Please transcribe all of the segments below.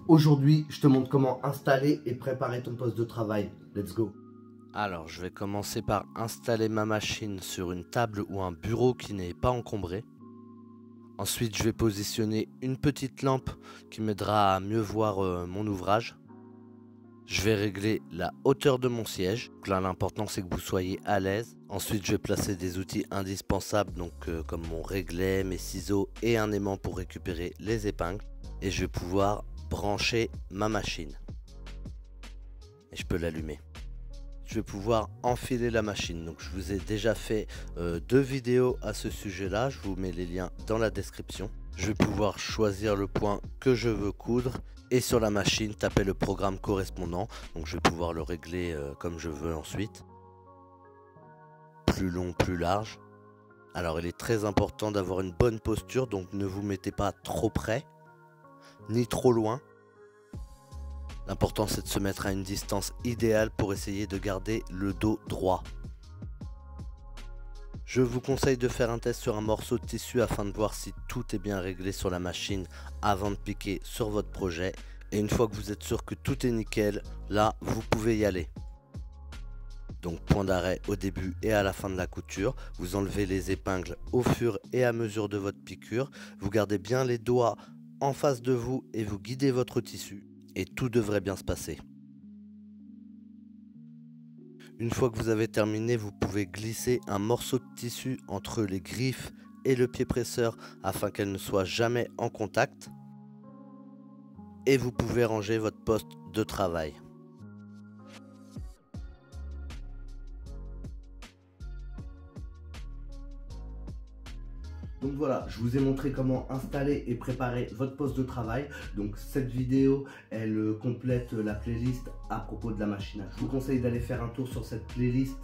Aujourd'hui, je te montre comment installer et préparer ton poste de travail. Let's go. Alors, je vais commencer par installer ma machine sur une table ou un bureau qui n'est pas encombré. Ensuite, je vais positionner une petite lampe qui m'aidera à mieux voir mon ouvrage. Je vais régler la hauteur de mon siège. Donc là, l'important, c'est que vous soyez à l'aise. Ensuite, je vais placer des outils indispensables, comme mon réglet, mes ciseaux et un aimant pour récupérer les épingles. Et je vais pouvoir brancher ma machine. Et je peux l'allumer. Je vais pouvoir enfiler la machine. Donc je vous ai déjà fait 2 vidéos à ce sujet là, je vous mets les liens dans la description. Je vais pouvoir choisir le point que je veux coudre et sur la machine taper le programme correspondant. Donc je vais pouvoir le régler comme je veux ensuite. Plus long, plus large. Alors il est très important d'avoir une bonne posture, donc ne vous mettez pas trop près ni trop loin. L'important c'est de se mettre à une distance idéale pour essayer de garder le dos droit. Je vous conseille de faire un test sur un morceau de tissu afin de voir si tout est bien réglé sur la machine avant de piquer sur votre projet. Et une fois que vous êtes sûr que tout est nickel, là vous pouvez y aller. Donc point d'arrêt au début et à la fin de la couture. Vous enlevez les épingles au fur et à mesure de votre piqûre. Vous gardez bien les doigts en face de vous et vous guidez votre tissu. Et tout devrait bien se passer. Une fois que vous avez terminé, vous pouvez glisser un morceau de tissu entre les griffes et le pied presseur afin qu'elles ne soient jamais en contact. Et vous pouvez ranger votre poste de travail. Donc voilà, je vous ai montré comment installer et préparer votre poste de travail. Donc cette vidéo, elle complète la playlist à propos de la machine à coudre. Je vous conseille d'aller faire un tour sur cette playlist,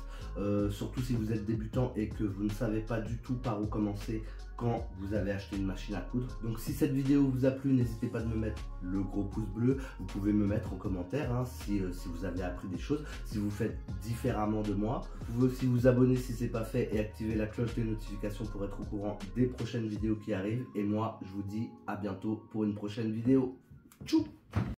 surtout si vous êtes débutant et que vous ne savez pas du tout par où commencer quand vous avez acheté une machine à coudre. Donc si cette vidéo vous a plu, n'hésitez pas de me mettre le gros pouce bleu. Vous pouvez me mettre en commentaire si vous avez appris des choses, si vous faites différemment de moi. Vous pouvez aussi vous abonner si ce n'est pas fait et activer la cloche des notifications pour être au courant des prochaines vidéos qui arrivent. Et moi, je vous dis à bientôt pour une prochaine vidéo. Tchou!